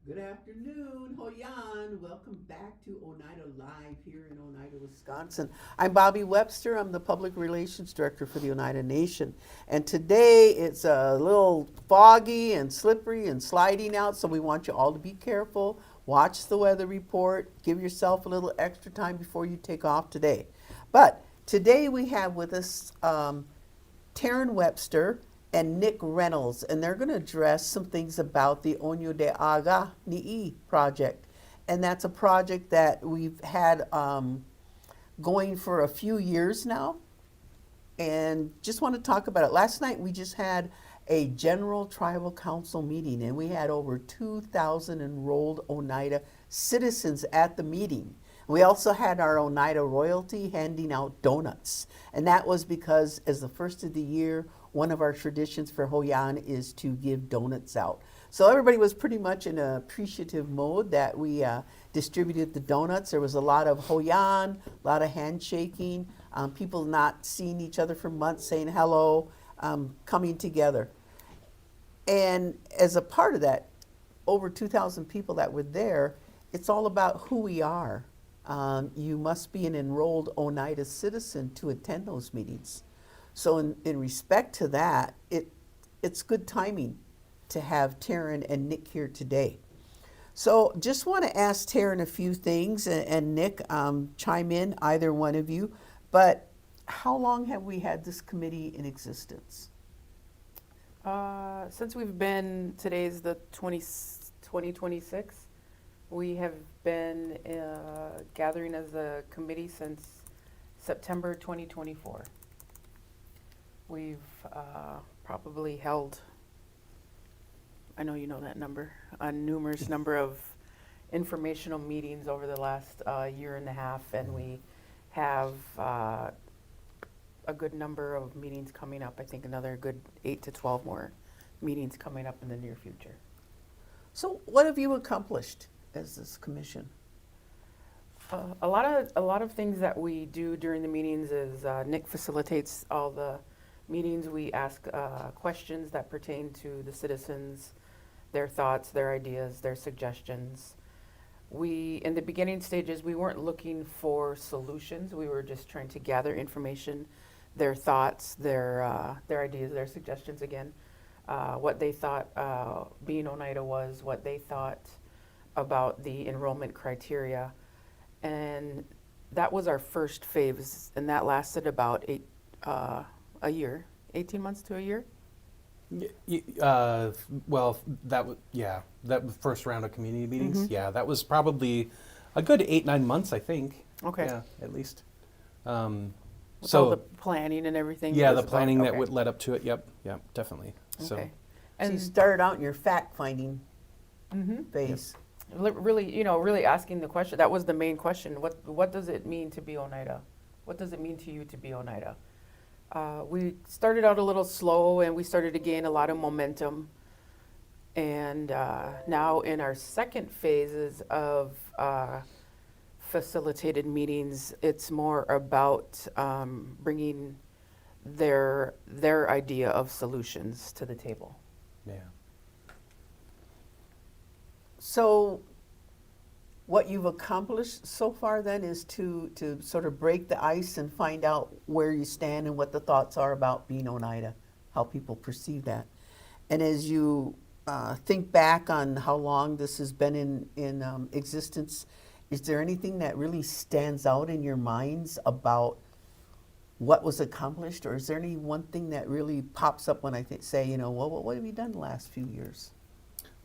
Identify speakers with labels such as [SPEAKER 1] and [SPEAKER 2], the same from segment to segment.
[SPEAKER 1] Good afternoon, Hoyan. Welcome back to Oneida Live here in Oneida, Wisconsin. I'm Bobby Webster. I'm the Public Relations Director for the Oneida Nation. And today it's a little foggy and slippery and sliding out, so we want you all to be careful. Watch the weather report. Give yourself a little extra time before you take off today. But today we have with us Taryn Webster and Nick Reynolds, and they're going to address some things about the Onʌyoteʔa niʔi project. And that's a project that we've had going for a few years now. And just want to talk about it. Last night we just had a general tribal council meeting, and we had over 2,000 enrolled Oneida citizens at the meeting. We also had our Oneida royalty handing out donuts. And that was because, as the first of the year, one of our traditions for Hoyan is to give donuts out. So everybody was pretty much in an appreciative mode that we distributed the donuts. There was a lot of Hoyan, a lot of handshaking, people not seeing each other for months, saying hello, coming together. And as a part of that, over 2,000 people that were there, it's all about who we are. You must be an enrolled Oneida citizen to attend those meetings. So in respect to that, it's good timing to have Taryn and Nick here today. So just want to ask Taryn a few things, and Nick, chime in, either one of you. But how long have we had this committee in existence?
[SPEAKER 2] Since we've been, today's the 2026, we have been gathering as a committee since September 2024. We've probably held, I know you know that number, a numerous number of informational meetings over the last year and a half, and we have a good number of meetings coming up. I think another good 8 to 12 more meetings coming up in the near future.
[SPEAKER 1] So what have you accomplished as this commission?
[SPEAKER 2] A lot of things that we do during the meetings is Nick facilitates all the meetings. We ask questions that pertain to the citizens, their thoughts, their ideas, their suggestions. We, in the beginning stages, we weren't looking for solutions. We were just trying to gather information, their thoughts, their ideas, their suggestions again, what they thought being Oneida was, what they thought about the enrollment criteria. And that was our first phase, and that lasted about a year, 18 months to a year.
[SPEAKER 3] Well, that first round of community meetings, that was probably a good 8-9 months, I think.
[SPEAKER 2] Okay.
[SPEAKER 3] Yeah, at least.
[SPEAKER 2] With all the planning and everything.
[SPEAKER 3] Yeah, the planning that
[SPEAKER 2] okay.
[SPEAKER 3] would led up to it. Yep, definitely.
[SPEAKER 2] Okay.
[SPEAKER 3] So,
[SPEAKER 1] So
[SPEAKER 2] And
[SPEAKER 1] you started out in your fact-finding phase.
[SPEAKER 2] really, really asking the question. That was the main question. What does it mean to be Oneida? What does it mean to you to be Oneida? We started out a little slow, and we started to gain a lot of momentum. And now in our second phases of facilitated meetings, it's more about bringing their idea of solutions to the table.
[SPEAKER 3] yeah.
[SPEAKER 1] So what you've accomplished so far then is to sort of break the ice and find out where you stand and what the thoughts are about being Oneida, how people perceive that. And as you think back on how long this has been in existence, is there anything that really stands out in your minds about what was accomplished, or is there any one thing that really pops up when I say, well, what have you done the last few years?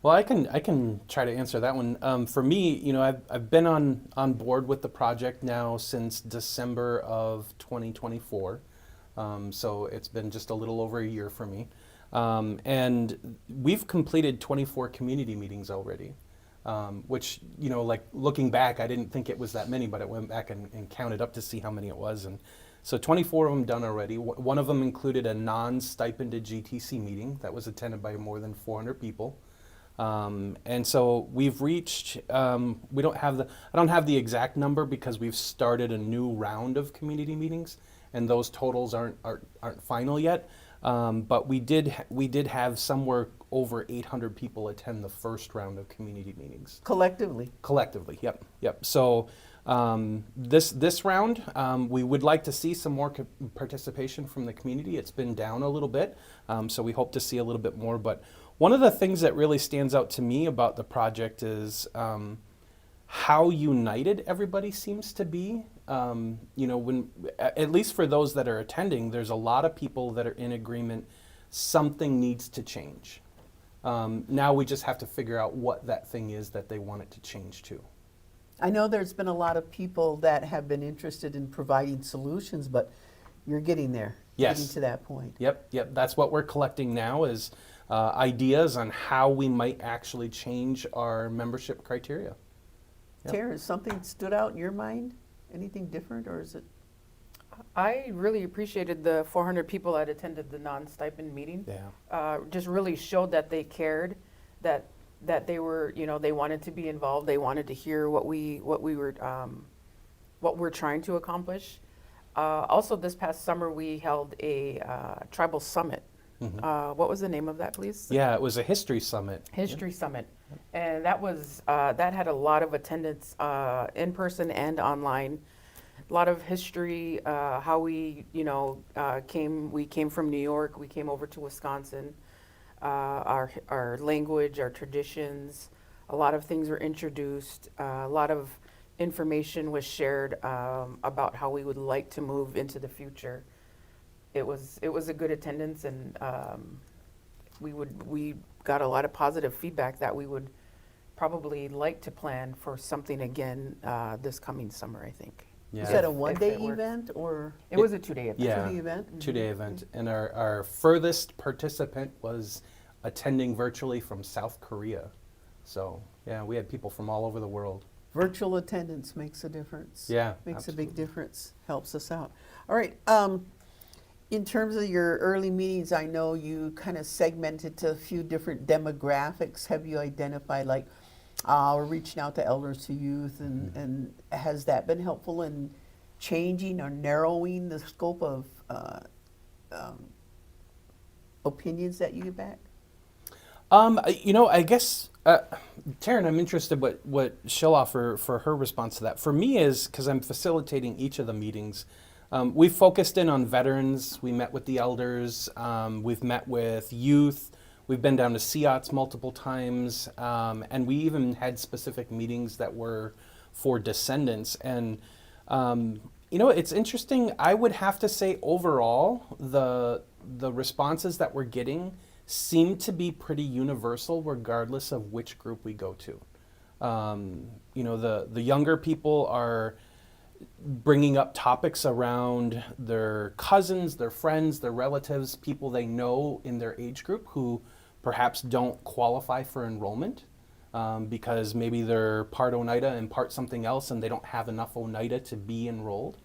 [SPEAKER 3] Well, I can try to answer that one. For me, I've been on board with the project now since December of 2024. So it's been just a little over a year for me. And we've completed 24 community meetings already, which, like looking back, I didn't think it was that many, but I went back and counted up to see how many it was. And so 24 of them done already. One of them included a non-stipended GTC meeting that was attended by more than 400 people. And so we've reached, I don't have the exact number because we've started a new round of community meetings, and those totals aren't final yet. But we did have somewhere over 800 people attend the first round of community meetings.
[SPEAKER 1] Collectively.
[SPEAKER 3] Collectively, yep. So this round, we would like to see some more participation from the community. It's been down a little bit, so we hope to see a little bit more. But one of the things that really stands out to me about the project is how united everybody seems to be. When, at least for those that are attending, there's a lot of people that are in agreement something needs to change. Now we just have to figure out what that thing is that they want it to change to.
[SPEAKER 1] I know there's been a lot of people that have been interested in providing solutions, but you're getting there.
[SPEAKER 3] Yes.
[SPEAKER 1] Getting to that point.
[SPEAKER 3] Yep. That's what we're collecting now is ideas on how we might actually change our membership criteria. Yep.
[SPEAKER 1] Tara, has something stood out in your mind? Anything different, or is it?
[SPEAKER 2] I really appreciated the 400 people that attended the non-stipend meeting.
[SPEAKER 3] Yeah.
[SPEAKER 2] Just really showed that they cared, that they were, they wanted to be involved. They wanted to hear what we're trying to accomplish. Also, this past summer we held a tribal summit.
[SPEAKER 3] Mm-hmm.
[SPEAKER 2] What was the name of that, please?
[SPEAKER 3] Yeah, it was a history summit.
[SPEAKER 2] History Summit, and that was that had a lot of attendance in person and online. A lot of history, how we came from New York, we came over to Wisconsin. Our language, our traditions, a lot of things were introduced. A lot of information was shared about how we would like to move into the future. It was a good attendance, and we got a lot of positive feedback that we would probably like to plan for something again this coming summer, I think.
[SPEAKER 3] Yeah.
[SPEAKER 1] Is that a
[SPEAKER 2] If
[SPEAKER 1] one-day
[SPEAKER 2] it works.
[SPEAKER 1] event or
[SPEAKER 2] It was a 2-day event.
[SPEAKER 3] Yeah.
[SPEAKER 1] two-day event?
[SPEAKER 3] 2-day event. And our furthest participant was attending virtually from South Korea. So, yeah, we had people from all over the world.
[SPEAKER 1] Virtual attendance makes a difference.
[SPEAKER 3] Yeah,
[SPEAKER 1] Makes a
[SPEAKER 3] absolutely.
[SPEAKER 1] big difference, helps us out. All right, in terms of your early meetings, I know you kind of segmented to a few different demographics. Have you identified, like, we're reaching out to elders, to youth, and has that been helpful in changing or narrowing the scope of opinions that you get back?
[SPEAKER 3] I guess, Taryn, I'm interested what she'll offer for her response to that. For me is, because I'm facilitating each of the meetings, we focused in on veterans. We met with the elders. We've met with youth. We've been down to CIOTS multiple times. And we even had specific meetings that were for descendants. And, it's interesting. I would have to say overall, the responses that we're getting seem to be pretty universal regardless of which group we go to. The younger people are bringing up topics around their cousins, their friends, their relatives, people they know in their age group who perhaps don't qualify for enrollment because maybe they're part Oneida and part something else and they don't have enough Oneida to be enrolled.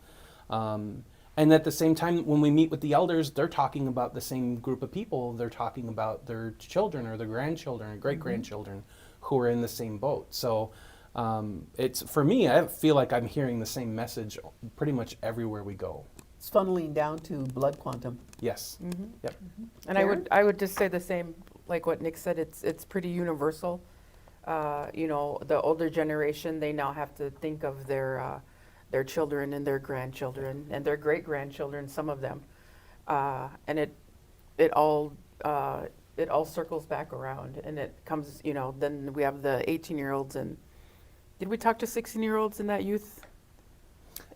[SPEAKER 3] And at the same time, when we meet with the elders, they're talking about the same group of people. They're talking about their children or their grandchildren or great-grandchildren who are in the same boat. So it's, for me, I feel like I'm hearing the same message pretty much everywhere we go.
[SPEAKER 1] It's funneling down to blood quantum.
[SPEAKER 3] Yes.
[SPEAKER 2] Mm-hmm.
[SPEAKER 3] Yep.
[SPEAKER 2] And I would just say the same, like what Nick said, it's pretty universal. The older generation, they now have to think of their children and their grandchildren and their great-grandchildren, some of them. And it all circles back around, and it comes, then we have the 18-year-olds, and did we talk to 16-year-olds in that youth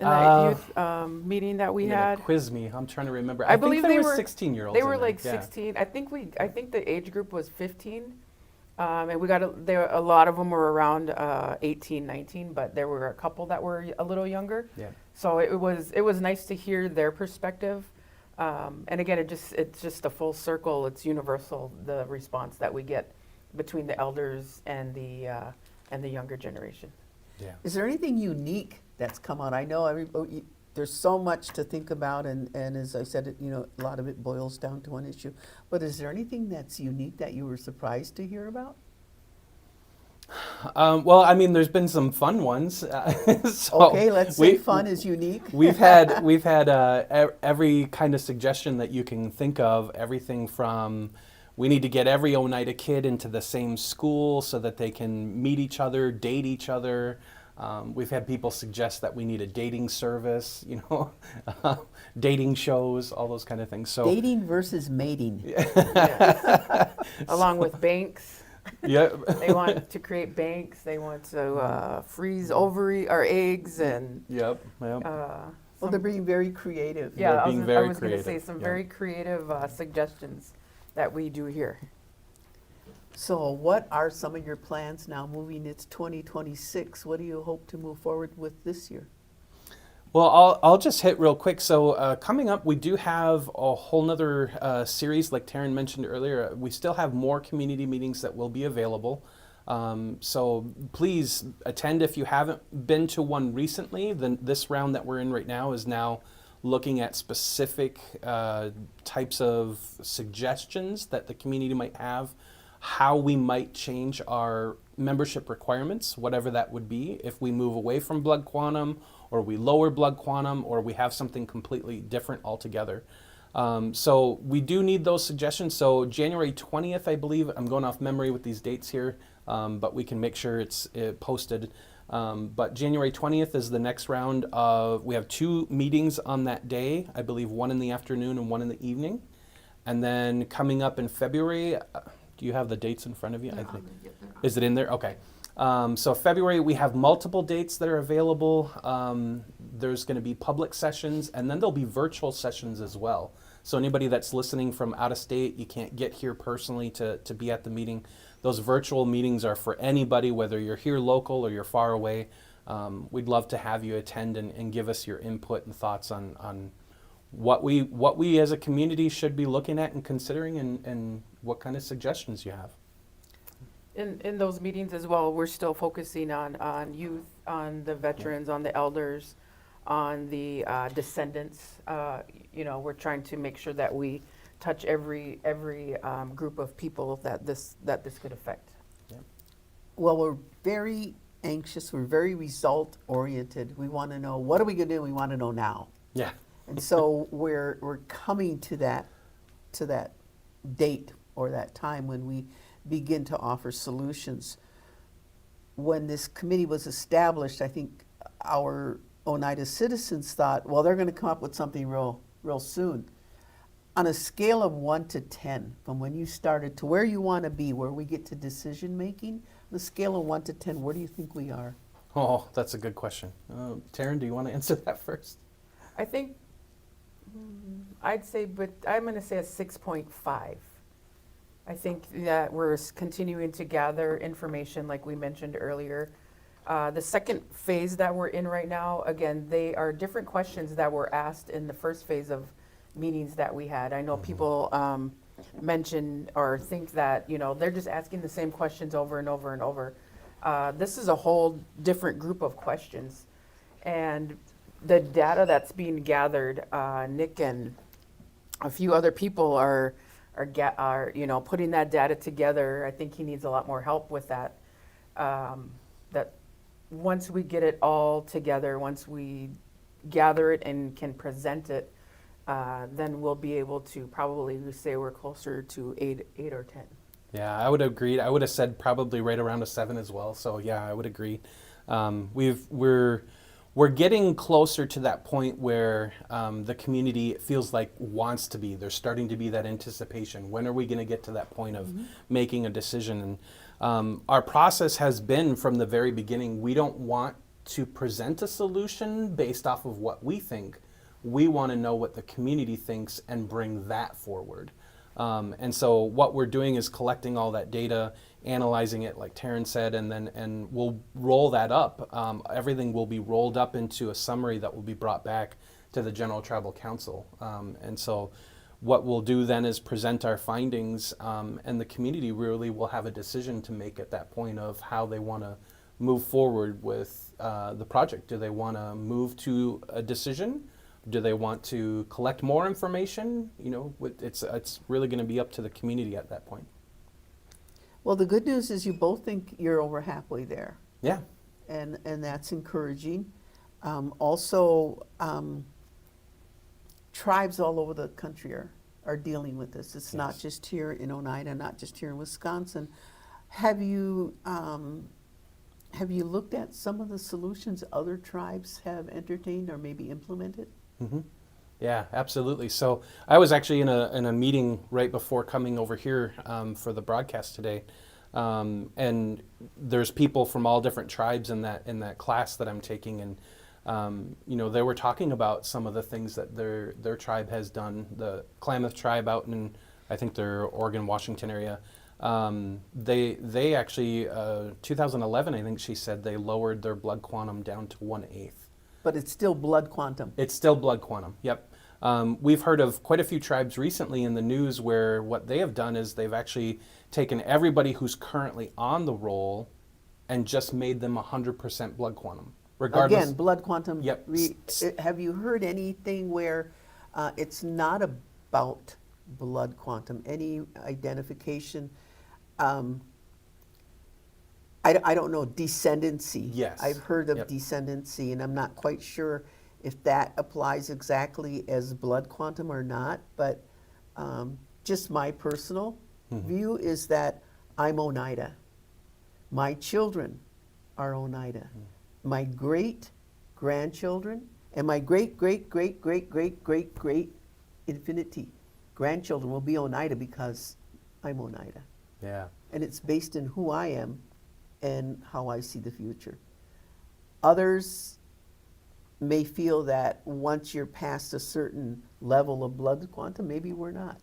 [SPEAKER 2] meeting that we
[SPEAKER 3] You're gonna
[SPEAKER 2] had?
[SPEAKER 3] quiz me. I'm trying to remember.
[SPEAKER 2] I believe
[SPEAKER 3] think
[SPEAKER 2] they
[SPEAKER 3] there
[SPEAKER 2] were
[SPEAKER 3] 16-year-olds.
[SPEAKER 2] They were
[SPEAKER 3] in there.
[SPEAKER 2] like
[SPEAKER 3] Yeah.
[SPEAKER 2] 16. I think the age group was 15. And we got a lot of them were around 18, 19, but there were a couple that were a little younger.
[SPEAKER 3] Yeah.
[SPEAKER 2] So it was nice to hear their perspective. And again, it's just a full circle. It's universal, the response that we get between the elders and the younger generation.
[SPEAKER 3] Yeah.
[SPEAKER 1] Is there anything unique that's come out? I know there's so much to think about, and as I said, a lot of it boils down to one issue. But is there anything that's unique that you were surprised to hear about?
[SPEAKER 3] Well, I mean, there's been some fun ones. So
[SPEAKER 1] Okay, let's say fun is unique.
[SPEAKER 3] we've had every kind of suggestion that you can think of. Everything from we need to get every Oneida kid into the same school so that they can meet each other, date each other. We've had people suggest that we need a dating service, you know, dating shows, all those kind of things. So
[SPEAKER 1] Dating versus mating.
[SPEAKER 2] Yes. Along with banks.
[SPEAKER 3] yeah,
[SPEAKER 2] They want to create banks. They want to freeze ovary or eggs and.
[SPEAKER 3] yep.
[SPEAKER 1] Well, they're being very creative.
[SPEAKER 2] Yeah,
[SPEAKER 3] They're
[SPEAKER 2] I
[SPEAKER 3] being
[SPEAKER 2] was,
[SPEAKER 3] very
[SPEAKER 2] going to say
[SPEAKER 3] creative,
[SPEAKER 2] some
[SPEAKER 3] yeah.
[SPEAKER 2] very creative suggestions that we do here.
[SPEAKER 1] So what are some of your plans now moving? It's 2026. What do you hope to move forward with this year?
[SPEAKER 3] Well, I'll just hit real quick. So coming up, we do have a whole nother series, like Taryn mentioned earlier. We still have more community meetings that will be available. So please attend if you haven't been to one recently. Then this round that we're in right now is now looking at specific types of suggestions that the community might have, how we might change our membership requirements, whatever that would be, if we move away from blood quantum, or we lower blood quantum, or we have something completely different altogether. So we do need those suggestions. So January 20th, I believe, I'm going off memory with these dates here, but we can make sure it's posted. But January 20th is the next round of, we have 2 meetings on that day, I believe one in the afternoon and one in the evening. And then coming up in February, do you have the dates in front of you? I think. Is it in there? Okay. So February, we have multiple dates that are available. There's going to be public sessions, and then there'll be virtual sessions as well. So anybody that's listening from out of state, you can't get here personally to be at the meeting. Those virtual meetings are for anybody, whether you're here local or you're far away. We'd love to have you attend and give us your input and thoughts on what we as a community should be looking at and considering, and what kind of suggestions you have.
[SPEAKER 2] In those meetings as well, we're still focusing on youth, on the veterans, on the elders, on the descendants. You know, we're trying to make sure that we touch every group of people that this could affect.
[SPEAKER 1] Well, we're very anxious. We're very result oriented. We want to know, what are we going to do? We want to know now.
[SPEAKER 3] Yeah.
[SPEAKER 1] And so we're coming to that date or that time when we begin to offer solutions. When this committee was established, I think our Oneida citizens thought, well, they're going to come up with something real soon. On a scale of 1 to 10, from when you started to where you want to be, where we get to decision making, on a scale of 1 to 10, where do you think we are?
[SPEAKER 3] Oh, that's a good question. Taryn, do you want to answer that first?
[SPEAKER 2] I think I'd say, but I'm going to say a 6.5. I think that we're continuing to gather information like we mentioned earlier. The second phase that we're in right now, again, they are different questions that were asked in the first phase of meetings that we had. I know people mention or think that, you know, they're just asking the same questions over and over and over. This is a whole different group of questions. And the data that's being gathered, Nick and a few other people are you know, putting that data together. I think he needs a lot more help with that. That once we get it all together, once we gather it and can present it, then we'll be able to probably say we're closer to 8 or 10.
[SPEAKER 3] Yeah, I would agree. I would have said probably right around a 7 as well. So yeah, I would agree. We're getting closer to that point where the community feels like wants to be. There's starting to be that anticipation. When are we going to get to that point of making a decision? And our process has been from the very beginning, we don't want to present a solution based off of what we think. We want to know what the community thinks and bring that forward. And so what we're doing is collecting all that data, analyzing it, like Taryn said, and we'll roll that up. Everything will be rolled up into a summary that will be brought back to the General Tribal Council. And so what we'll do then is present our findings, and the community really will have a decision to make at that point of how they want to move forward with the project. Do they want to move to a decision? Do they want to collect more information? You know, it's really going to be up to the community at that point.
[SPEAKER 1] Well, the good news is you both think you're over halfway there.
[SPEAKER 3] Yeah.
[SPEAKER 1] And that's encouraging. Also, tribes all over the country are are dealing with this. It's not
[SPEAKER 3] Yes.
[SPEAKER 1] just here in Oneida, not just here in Wisconsin. Have you looked at some of the solutions other tribes have entertained or maybe implemented?
[SPEAKER 3] Hmm. Yeah, absolutely. So I was actually in a meeting right before coming over here for the broadcast today, and there's people from all different tribes in that class that I'm taking, and they were talking about some of the things that their tribe has done. The Klamath tribe out in, I think they're Oregon, Washington area. They actually 2011, I think she said, they lowered their blood quantum down to 1/8.
[SPEAKER 1] But it's still blood quantum.
[SPEAKER 3] It's still blood quantum. Yep. We've heard of quite a few tribes recently in the news where what they have done is they've actually taken everybody who's currently on the roll and just made them 100% blood quantum, regardless.
[SPEAKER 1] Again, blood quantum.
[SPEAKER 3] Yep.
[SPEAKER 1] Have you heard anything where it's not about blood quantum? Any identification? I don't know, descendancy.
[SPEAKER 3] Yes.
[SPEAKER 1] I've heard of
[SPEAKER 3] Yep.
[SPEAKER 1] descendancy, and I'm not quite sure if that applies exactly as blood quantum or not, but just my personal view is that I'm Oneida. My children are Oneida. My great grandchildren and my great great great great great great great infinity grandchildren will be Oneida because I'm Oneida.
[SPEAKER 3] Yeah.
[SPEAKER 1] And it's based in who I am and how I see the future. Others may feel that once you're past a certain level of blood quantum, maybe we're not.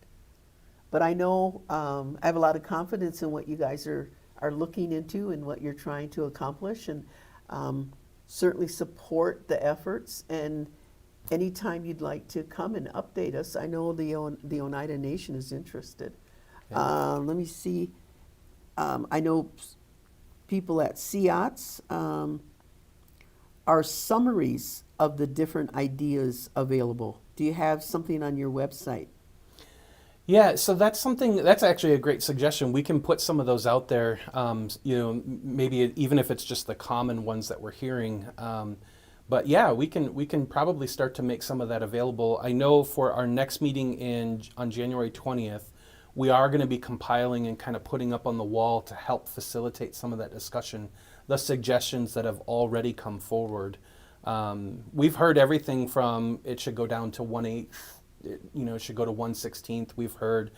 [SPEAKER 1] But I know I have a lot of confidence in what you guys are looking into and what you're trying to accomplish, and certainly support the efforts. And anytime you'd like to come and update us, I know the Oneida Nation is interested. Let me see. I know people at CIOTS are summaries of the different ideas available. Do you have something on your website?
[SPEAKER 3] Yeah, so that's actually a great suggestion. We can put some of those out there, maybe even if it's just the common ones that we're hearing. But yeah, we can probably start to make some of that available. I know for our next meeting on January 20th, we are going to be compiling and kind of putting up on the wall to help facilitate some of that discussion, the suggestions that have already come forward. We've heard everything from it should go down to 1/8, it should go to 1/16. We've heard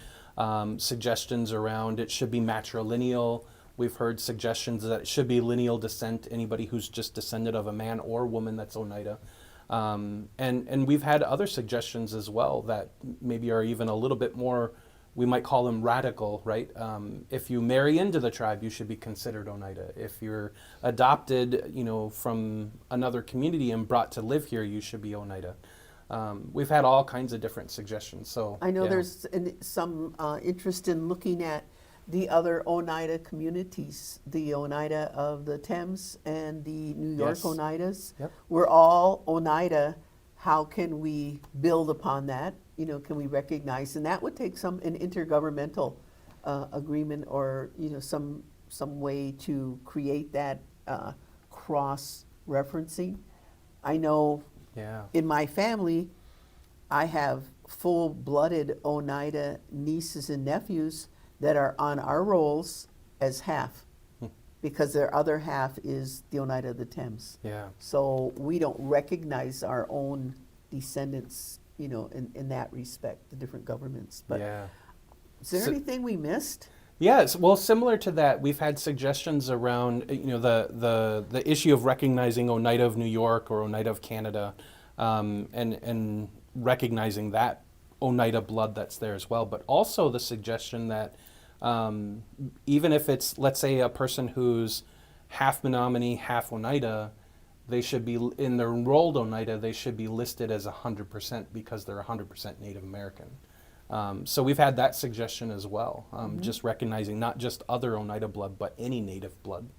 [SPEAKER 3] suggestions around it should be matrilineal. We've heard suggestions that it should be lineal descent, anybody who's just descended of a man or woman that's Oneida. And we've had other suggestions as well that maybe are even a little bit more, we might call them radical, right? If you marry into the tribe, you should be considered Oneida. If you're adopted, from another community and brought to live here, you should be Oneida. We've had all kinds of different suggestions. So
[SPEAKER 1] I know
[SPEAKER 3] yeah.
[SPEAKER 1] there's some interest in looking at the other Oneida communities, the Oneida of the Thames and the New York
[SPEAKER 3] Yes.
[SPEAKER 1] Oneidas.
[SPEAKER 3] Yep.
[SPEAKER 1] We're all Oneida. How can we build upon that? Can we recognize? And that would take an intergovernmental agreement or some way to create that cross-referencing. I know
[SPEAKER 3] Yeah.
[SPEAKER 1] in my family, I have full-blooded Oneida nieces and nephews that are on our rolls as half, because their other half is the Oneida of the Thames.
[SPEAKER 3] Yeah.
[SPEAKER 1] So we don't recognize our own descendants, in that respect, the different governments. But
[SPEAKER 3] Yeah.
[SPEAKER 1] is there
[SPEAKER 3] So-
[SPEAKER 1] anything we missed?
[SPEAKER 3] Yes, well, similar to that, we've had suggestions around the issue of recognizing Oneida of New York or Oneida of Canada, and recognizing that Oneida blood that's there as well. But also the suggestion that even if it's, let's say, a person who's half Menominee, half Oneida, they should be in their enrolled Oneida. They should be listed as 100% because they're 100% Native American. So we've had that suggestion as well, just recognizing not just other Oneida blood, but any Native blood.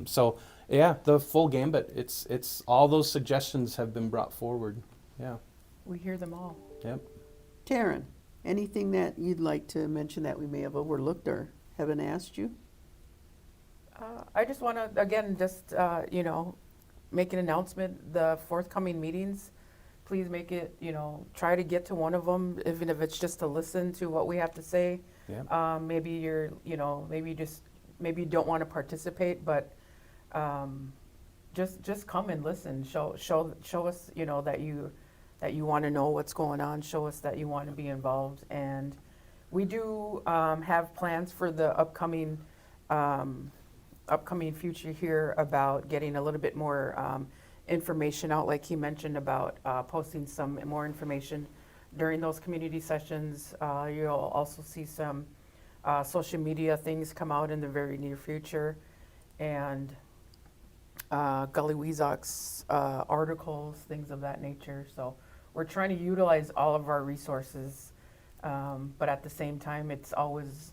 [SPEAKER 3] So yeah, the full gambit. It's all those suggestions have been brought forward. Yeah.
[SPEAKER 2] We hear them all.
[SPEAKER 3] Yep.
[SPEAKER 1] Taryn, anything that you'd like to mention that we may have overlooked or haven't asked you?
[SPEAKER 2] I just want to, again, make an announcement. The forthcoming meetings please make it, try to get to one of them, even if it's just to listen to what we have to say.
[SPEAKER 3] Yeah.
[SPEAKER 2] Maybe you're, maybe you don't want to participate, but just come and listen. Show us, that you want to know what's going on. Show us that you want to be involved. And we do have plans for the upcoming future here about getting a little bit more information out, like he mentioned about posting some more information during those community sessions. You'll also see some social media things come out in the very near future, and Gully Weezock's articles, things of that nature. So we're trying to utilize all of our resources, but at the same time, it's always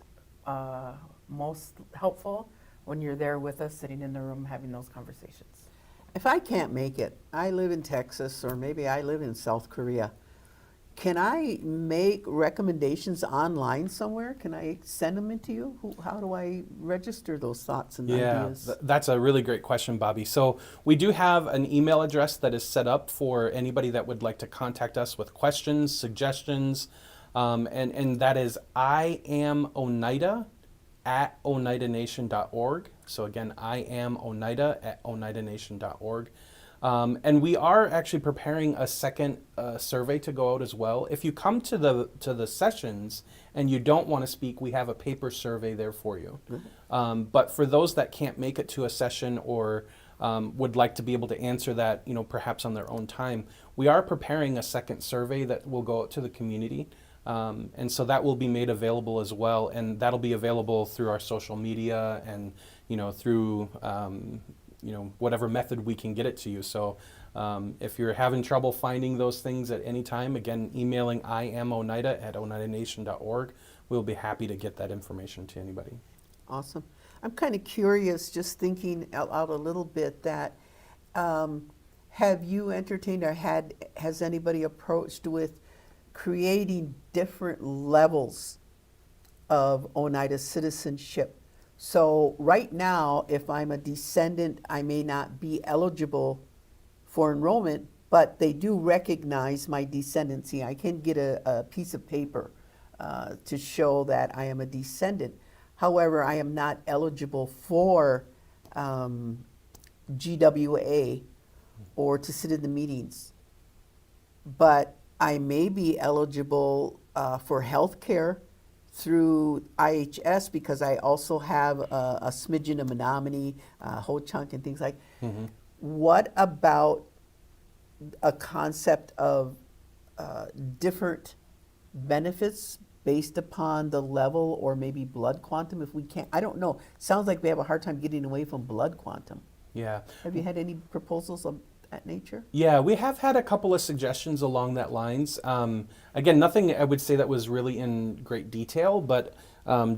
[SPEAKER 2] most helpful when you're there with us, sitting in the room, having those conversations.
[SPEAKER 1] If I can't make it, I live in Texas, or maybe I live in South Korea. Can I make recommendations online somewhere? Can I send them into you? How do I register those thoughts and ideas?
[SPEAKER 3] That's a really great question, Bobby. So we do have an email address that is set up for anybody that would like to contact us with questions, suggestions, and that is I Am Oneida at oneidanation.org. So again, I Am Oneida at oneidanation.org. And we are actually preparing a second survey to go out as well. If you come to the sessions and you don't want to speak, we have a paper survey there for you. But for those that can't make it to a session or would like to be able to answer that, perhaps on their own time, we are preparing a second survey that will go out to the community. And so that will be made available as well, and that'll be available through our social media and through whatever method we can get it to you. So if you're having trouble finding those things at any time, again, emailing iamoneida at oneidanation.org, we'll be happy to get that information to anybody.
[SPEAKER 1] Awesome. I'm kind of curious, just thinking out loud a little bit, that have you entertained or has anybody approached with creating different levels of Oneida citizenship? So right now, if I'm a descendant, I may not be eligible for enrollment, but they do recognize my descendancy. I can get a piece of paper to show that I am a descendant. However, I am not eligible for GWA or to sit in the meetings. But I may be eligible for health care through IHS because I also have a smidgen of Menominee, Ho Chunk, and things like.
[SPEAKER 3] Mm-hmm.
[SPEAKER 1] What about a concept of different benefits based upon the level or maybe blood quantum? If we can't, I don't know. Sounds like we have a hard time getting away from blood quantum.
[SPEAKER 3] Yeah.
[SPEAKER 1] Have you had any proposals of that nature?
[SPEAKER 3] Yeah, we have had a couple of suggestions along that lines. Again, nothing I would say that was really in great detail, but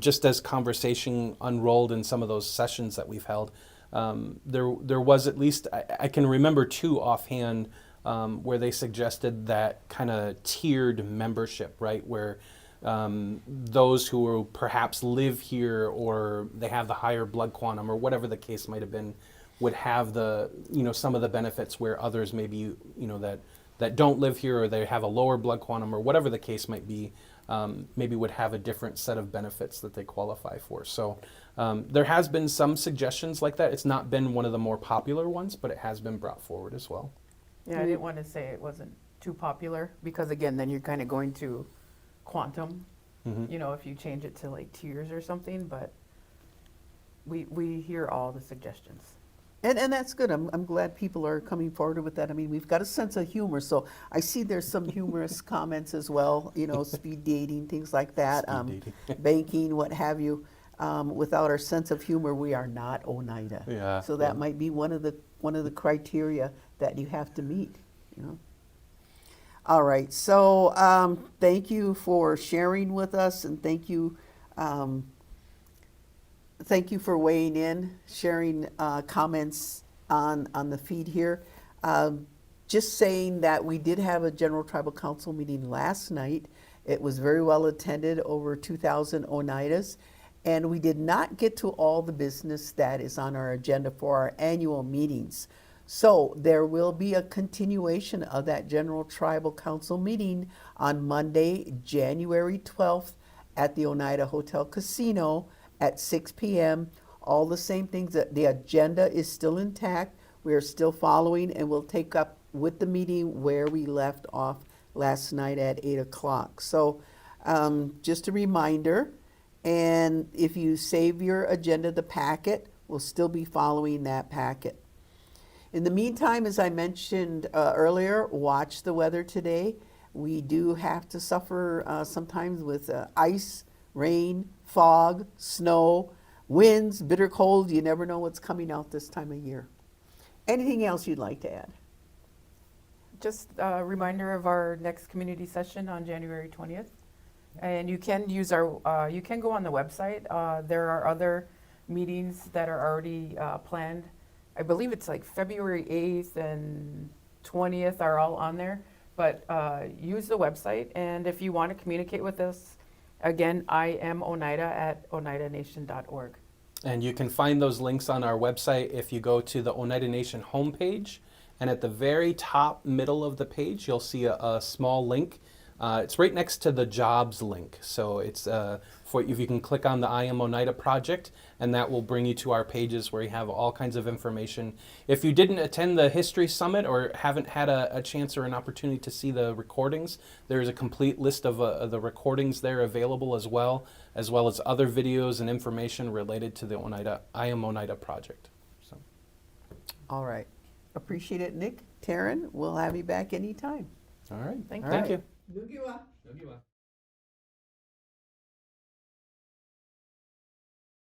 [SPEAKER 3] just as conversation unrolled in some of those sessions that we've held, there was at least, I can remember two offhand where they suggested that kind of tiered membership, right? Where those who perhaps live here or they have the higher blood quantum or whatever the case might have been would have the, some of the benefits where others maybe, that don't live here or they have a lower blood quantum or whatever the case might be, maybe would have a different set of benefits that they qualify for. So there has been some suggestions like that. It's not been one of the more popular ones, but it has been brought forward as well.
[SPEAKER 2] Yeah, I didn't want to say it wasn't too popular because, again, then you're kind of going to quantum, if you change it to like tiers or something, but we hear all the suggestions.
[SPEAKER 1] And that's good. I'm glad people are coming forward with that. I mean, we've got a sense of humor, so I see there's some humorous comments as well, speed dating, things like that, banking, what have you. Without our sense of humor, we are not Oneida.
[SPEAKER 3] Yeah.
[SPEAKER 1] So that might be one of the criteria that you have to meet, All right, so thank you for sharing with us, and thank you for weighing in, sharing comments on the feed here. Just saying that we did have a General Tribal Council meeting last night. It was very well attended, over 2,000 Oneidas, and we did not get to all the business that is on our agenda for our annual meetings. So there will be a continuation of that General Tribal Council meeting on Monday, January 12th at the Oneida Hotel Casino at 6 p.m. All the same things, that the agenda is still intact. We are still following, and we'll take up with the meeting where we left off last night at 8 o'clock. So just a reminder, and if you save your agenda, the packet, we'll still be following that packet. In the meantime, as I mentioned earlier, watch the weather today. We do have to suffer sometimes with ice, rain, fog, snow, winds, bitter cold. You never know what's coming out this time of year. Anything else you'd like to add?
[SPEAKER 2] Just a reminder of our next community session on January 20th. And you can use our, you can go on the website. There are other meetings that are already planned. I believe it's like February 8th and 20th are all on there. But use the website, and if you want to communicate with us, again, I am Oneida at oneidanation.org.
[SPEAKER 3] And you can find those links on our website if you go to the Oneida Nation homepage. And at the very top middle of the page, you'll see a small link. It's right next to the jobs link. So it's for if you can click on the I Am Oneida project, and that will bring you to our pages where you have all kinds of information. If you didn't attend the History Summit or haven't had a chance or an opportunity to see the recordings, there's a complete list of the recordings there available as well as other videos and information related to the I Am Oneida project. So.
[SPEAKER 1] All right. Appreciate it, Nick. Taryn, we'll have you back anytime.
[SPEAKER 3] All right.
[SPEAKER 2] Thank
[SPEAKER 1] All
[SPEAKER 3] Thank
[SPEAKER 1] right.
[SPEAKER 3] you.
[SPEAKER 1] Onʌyoteʔa.